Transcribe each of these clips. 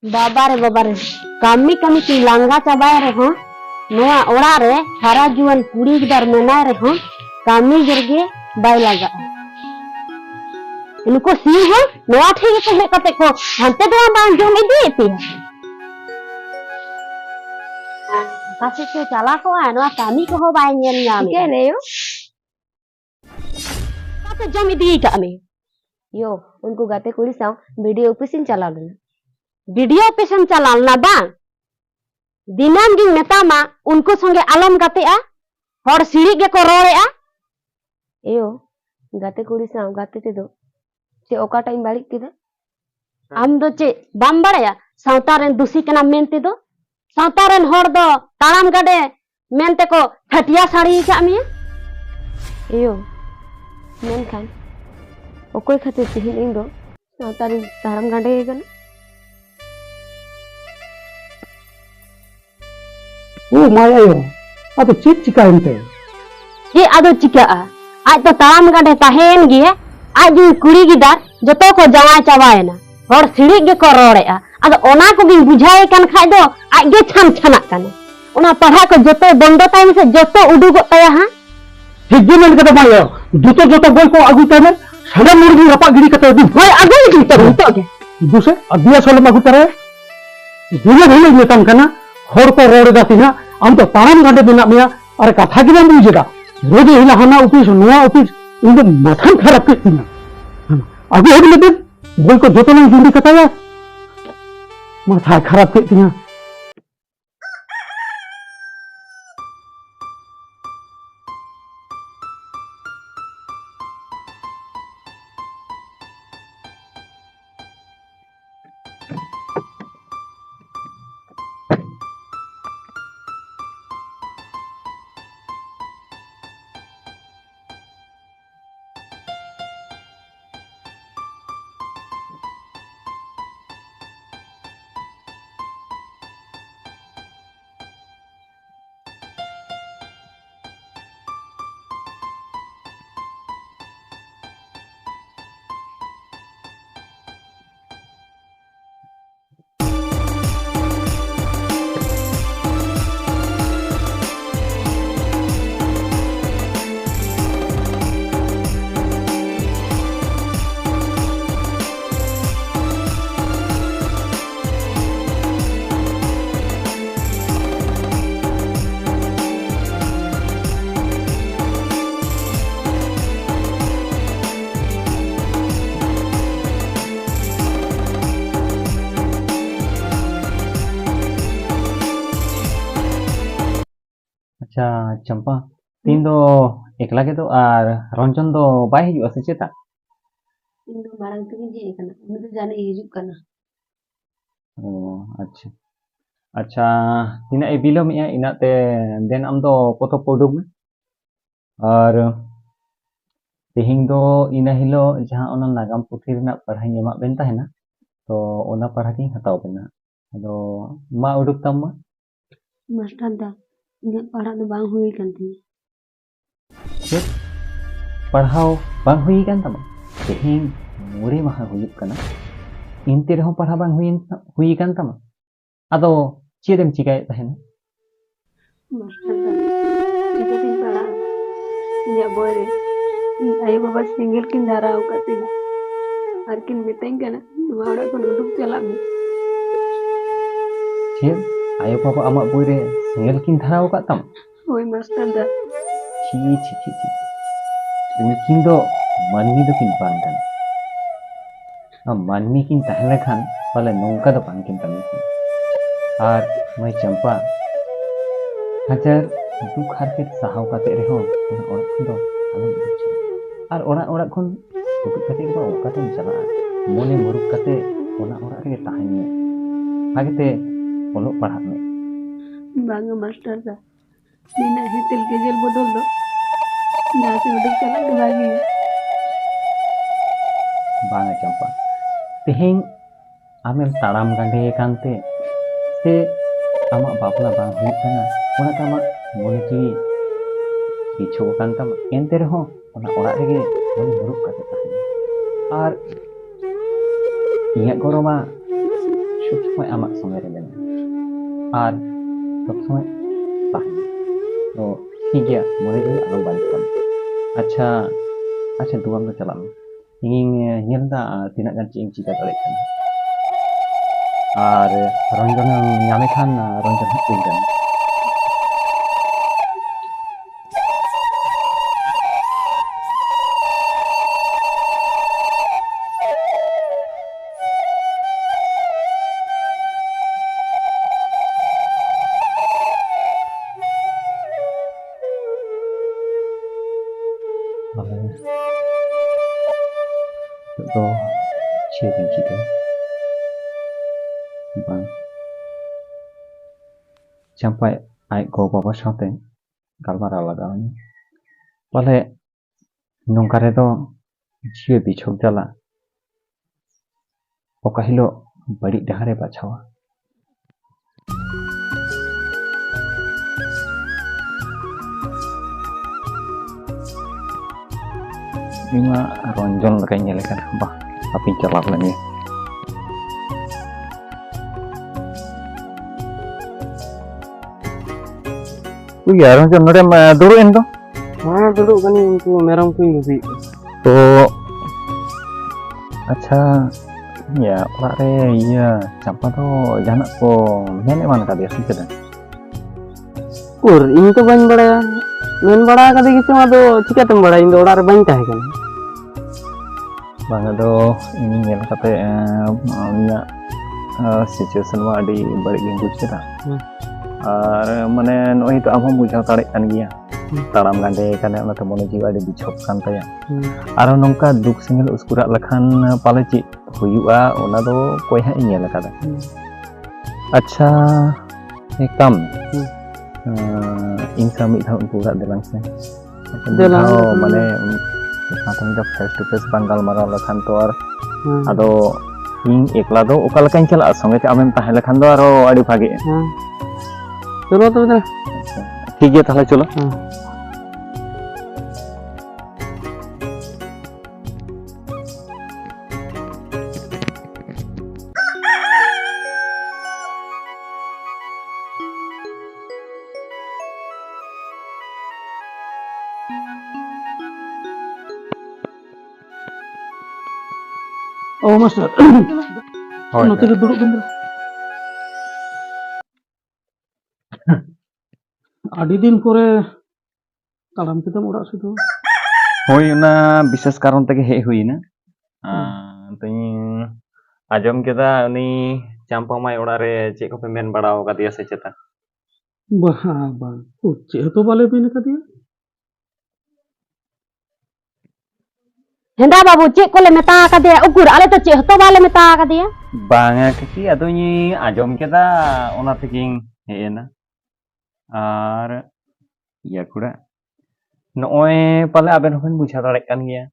बाबा रे कमी कमी की लांगा चाबाय रे हो नोआ ओड़ा रे हारा जुआन कुड़ी गिदार मेनाय रे हो कमी जरगे बाय लागा इनको सी हो नोआ ठीक से हे कते को हंते दो बांग जो में दी थी पासे से चला को आ नोआ कमी को हो बाय नेल नाम के ने यो पासे जमी दी का में यो उनको गाते कुड़ी साव वीडियो ऑफिसिन चला लेना वीडियो ऑफिसिन चला ना बांग दिनाम गिन मेतामा उनको संगे आलम गातेआ हर सिड़ी गे को रोड़ेआ एयो गाते कुड़ी साव गाते ते दो चे ओका टाइम बाड़ी केदा आम दो चे बाम बाड़ाया सावता रेन दुसी कना मेनते दो सावता रेन हर दो ताराम गाडे मेनते को छटिया साड़ी का मिया एयो मेन खान ओकोय खातिर तिहिन इन दो सावता रेन ताराम गाडे गना ओ माया यो अब चिक चिका इनते ये आदो चिका आज तो ताराम गाडे ताहेन गे आज कुड़ी गिदार जतो को जवा चावायना हर सिड़ी गे को रोड़ेआ आदो ओना को गिन बुझाए कन खाय दो आज गे छान छाना कने ओना पढ़ा को जतो बंदो टाइम से जतो उडुगो तया हां ठीक दिन में कते माया जतो जतो गोल को आगु तने सडा मुर्गी रपा गिरी कते दिन होय आगु गिरी तो गे दूसरे अदिया सोल मागु तरे दुनिया भले मेतम कना हर को रोड़ दातिना हम तो ताराम गांडे बिना मिया अरे कथा की बाम बुझेगा रोज हिला हना ऑफिस नोआ ऑफिस इन दो माथा खराब के तिना आगु होग लेते गोल को जतो न जुंडी कताया माथा खराब के तिना अच्छा चंपा तीन दो एकला के तो आर रंजन दो बाय हिजुआ से चेता इन दो मारंग तक जे कना उन तो जाने हिजुक कना ओ अच्छा अच्छा तीना ए बिलो मिया इनाते देन आम दो पोतो पोडुक में और तेहिंग दो इना हिलो जहां ओना नागाम पुथी रना पढ़ाई एमा बेन ताहेना तो ओना पढ़ा की हताव बेना अदो मा उडुक तम मास्टर दा इन पढ़ा तो बांग हुई कंती चेक पढ़ाओ बांग हुई कान तम तेहिंग मोरे महा हुयुक कना इनते रहो पढ़ा बांग हुई कान तम अदो चेदम चिकाय ताहेना मास्टर दा चिके दिन पढ़ा या बोरे आई बाबा सिंगल किन धारा उकाती हर किन मिटेंग कना वाड़ा को उडुक चला में चेद आयो पापा अमा बोरे सिंगल किन धाराव का तम ओय मास्टर दा ची ची ची ची उनकिन दो मानमी दो किन पांगन हम मानमी किन तहले खान वाले नौका दो पांगिन तमी आर मैं चंपा हजार दुख हारके साहाव काते रेहो ओना ओरा खन दो आलम बुझ आर ओरा खन दुख काते को ओकाते चला मोने मुरुक काते ओना ओरा रे ताहन में आगेते ओलो पढ़ा में बांग मास्टर दा नीना हेतल के जेल बदल दो ना से उडुक चला के भागी बांगा चंपा तेहें आमेम ताराम गांडे कांते से आमा बापला बांग हुई कना ओना तामा मोने की पिछो कान तामा एनते रहो ओना ओरा रेगे मोने मुरुक काते ताहेन आर इया गरमा सब समय आमाक संगे रे मेना और सब समय ताहेना तो ठीक गया मने रे आलो बाली तम अच्छा अच्छा दुआम दो चला ᱤᱧ ᱧᱮᱞ ᱫᱟ ᱛᱤᱱᱟᱹᱜ ᱜᱟᱱ ᱪᱮᱫ ᱤᱧ ᱪᱤᱠᱟᱹ ᱫᱟᱲᱮᱭᱟᱜ ᱠᱟᱱᱟ ᱟᱨ ᱨᱚᱧᱡᱚᱱᱮᱢ ᱧᱟᱢᱮ ᱠᱷᱟᱱ ᱨᱚᱧᱡᱚᱱ ᱦᱚᱸ ᱠᱩᱞ ᱠᱟᱱᱟ तो छेद इंची के bang sampai ai go baba saute galmara lagawni pale nongkare do jie bichok jala oka hilo badi dahare bachawa Ima ronjol kayaknya lekan bah tapi celak lagi iya ronjol nore dulu endo mana dulu kan itu merang tuh sih to acha ya olare iya campa to janak ko nenek mana kadi sih cedan kur ini tuh ban bada men bada kadi gitu ado cikatem bada ini orar ban tahe kan bang ado ini ngel kate nya situation ma adi bari ging buj keda ar mane noi to am bujhaw tare kan giya taram gande kan ona to mone jiwa adi bichop kan taya aro nongka duk singel uskurak lakhan pale ci huyua ona do koi ha ngel kada acha ekam insa mi thau pura delang se delang mane atang jab face to face bangal mara lakhan to ar ado ing ekla do okal kan chala songe te amem tahe lakhan do aro adi bhage चलो तो ठीक है ताहले चलो Oh master nanti duduk bentar adi din pore talam kita udah situ hoi na বিশেষ কারণ থেকে হে হুই না তুই আজম কেদা উনি চাম্পামাই ওড়ারে চে কপে মেন বাড়াও কাদিয়া সে চেতা bah bang to bale pin ka dia हेंदा बाबू चेक को ले मेता का दिया उकुर आले तो चेक तो वाले मेता का दिया बांगा ककी अदुनी आजम केदा ओना थिकिंग हेना आर या कुड़ा नोय पाले आबेन होन बुझा दाड़े कान गया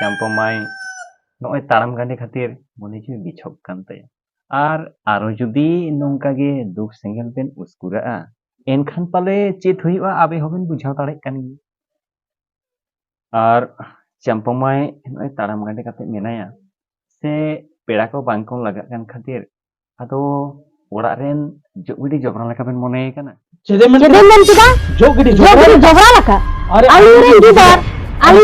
चाम्पमाई नोय ताराम गांडे खातिर मने जे बिछक कान तया आर आरो जुदी नोंका गे दुख सेंगेल बेन उसकुरा एनखान पाले चेत हुइवा आबे होबेन बुझा दाड़े कान गया और चाम्पमाई नोय ताराम गांडे खातिर मेनाया से पेड़ा को बांको लगा कान खातिर आदो ओड़ा रेन जोगड़ी जबरा लका बेन मने काना चेदे men kita jogidi jogra laka ali ren gibar ali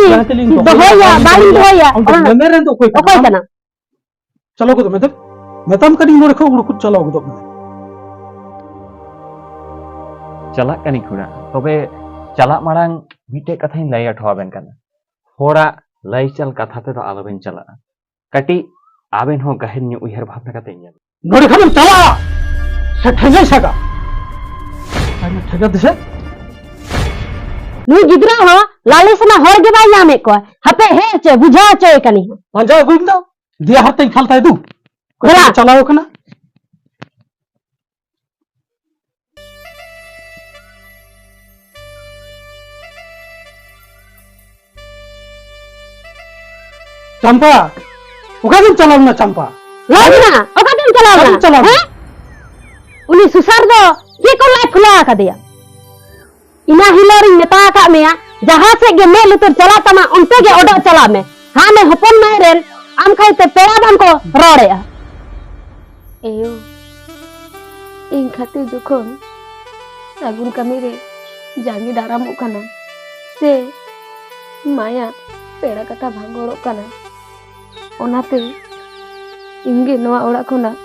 dohoya bali dohoya memeren to koi okoy kana चलो को metam kadi ngore ko uruku chalo ko चला कानी खुड़ा तबे चला मारांग मिटे कथा इन लय अठवाबेन काना होड़ा लय चल कथा ते तो आलोबेन चला कटी आबेन हो गहन न्यू उहर भावना कते ᱧᱮᱞ nore khabem chala se thenge saga ani thega dise नुई गिदरा हो लाले सना हर के बाय नामे को हपे हे चे बुझा चे कनी panja guim da dia hartai khaltai du ko chalao kana champa oka din chalao na champa लाजना ओका दिन चलावना हैं उनी सुसार दो के को लाई खुला का दिया इना हिलोरी नेता का मेया जहां से गे मेल उतर चला तमा उनते गे ओडो चला में हां ने हपन में रेन आम खाइते पेड़ा बन को रोड़े एयो इन खातिर जखन सागुन कमी रे जांगी दारामोग कना से माया पेड़ा कथा भांगोड़ोग कना ओनाते इनगे नवा ओड़ा खोना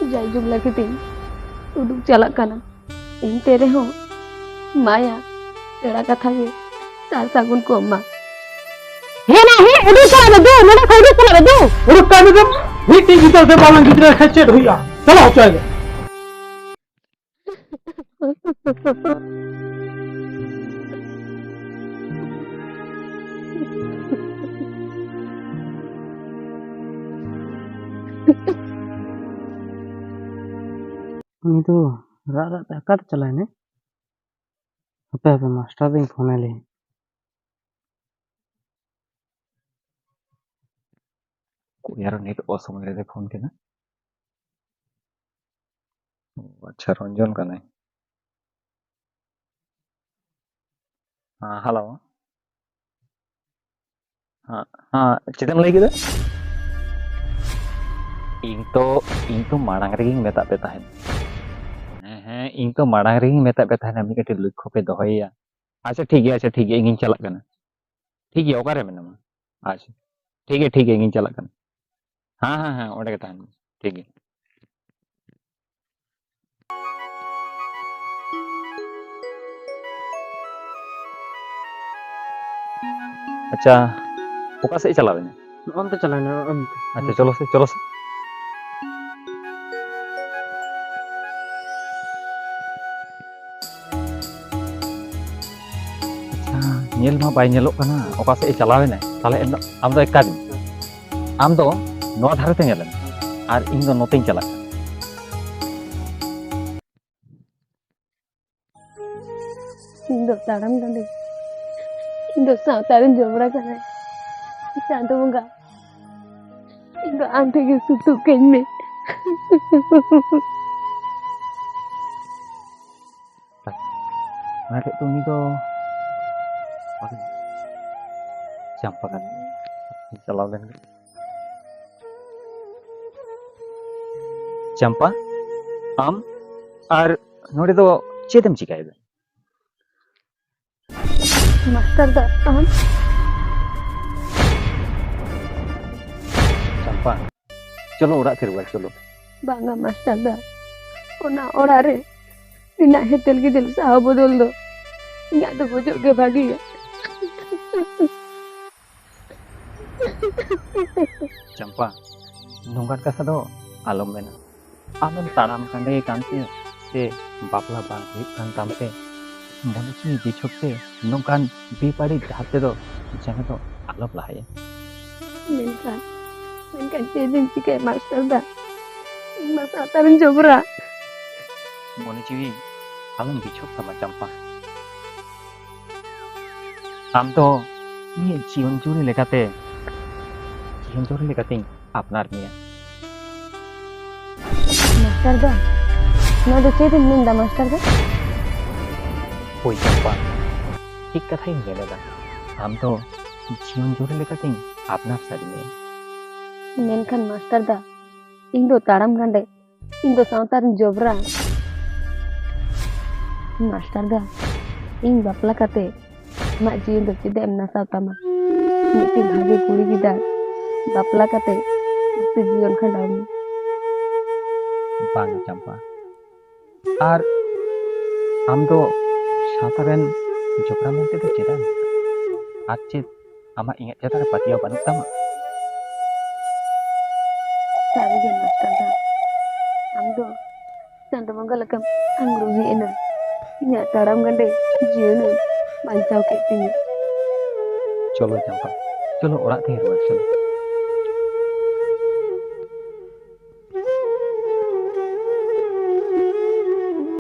जायजुग लगितिन उडुक चलाग कना एनते रेहो माया पेड़ा कथा गे सार सागुन को अम्मा हे ना हे उडुक चला दो नोडे को उडुक चला दो उडुक का दो मीटिंग गिदर से बालन गिदर खचेट हुइया चलो चले ini tuh rada dekat चला ने apa apa मास्टर दिन फोन आले यार नेट असमय रे फोन के ना अच्छा रंजन का नहीं हाँ हेलो हाँ हाँ चेतम लई किदा इन तो माड़ांग रेगिंग मेता पे ताहेन हाँ इन तो माड़ांग रेगिंग मेता पे ताहेन मी कटे लक्ष्य पे दोहैया अच्छा ठीक है इंगिन चला कना ठीक है ओकारे मेनामा अच्छा ठीक है इंगिन चला कना हाँ ओडे के ताहेन ठीक है अच्छा ओका से चला बेने on tuh चला ने अच्छा चलो से अच्छा नेल मा बाय नेलो कना ओका से चला बेने ताले आम दो एका दिन आम दो नो धारे ते नेलन आर इन दो नोतें चला इन दो ताड़म दंडे इन दो सावतारिन जबरा कना चांदो बंगा इन दो आम थे के सुतु केन Mari tu ni do Campa kan चलाओ लेन चंपा आम और नोड़े तो चेतम चिकाय दे मास्टर दा आम चंपा चलो उड़ा फिर चलो बांगा मास्टर दा ओना ओड़ा रे दिना हेतल के दिल साव बदल दो इना तो बुझो के भागी चंपा नोंगान कथा दो आलम मेना आमेम ताड़ाम कांडे कांते से बापला बांग हुई कान तामते मने की बिछोकते नोंगान बेपारी जाते दो जाने तो आलम लाए मेनकान चेजिन चिके मास्टर दा इमा सातारन जबरा मने जीवी आलम बिछोक sama चंपा आम तो ni जीवन जुरी लेकाते আপনার মিয়া मास्टर दा ना तो चेजिन निंदा मास्टर दा ওই চম্পা ঠিক কথাই মেলে না আম তো জীবন জুড়ে লেখাতেই আপনার সারি মেয়ে मेनकान मास्टर दा इन दो ताड़ाम गांडे इन दो सावतारन जबरा मास्टर दा इन बापला काते मा जीवन दो चिदे एम नासाव तामा मिट्टी भागे कुड़ी गिदार बापला काते उससे जीवन खंडाव में बांग चंपा और आम तो सावतारेन जबरा मेंते तो चेदान आज चेद आमा इंगे चेतान पातियाव बानुक तामा सारे के मास्टर दा हम दो चांद मंगल कम अंगरू ही एना इना ताड़ाम गांडे जीवन बांचाव के तिनी चलो चंपा चलो ओड़ा ते रुआर चलो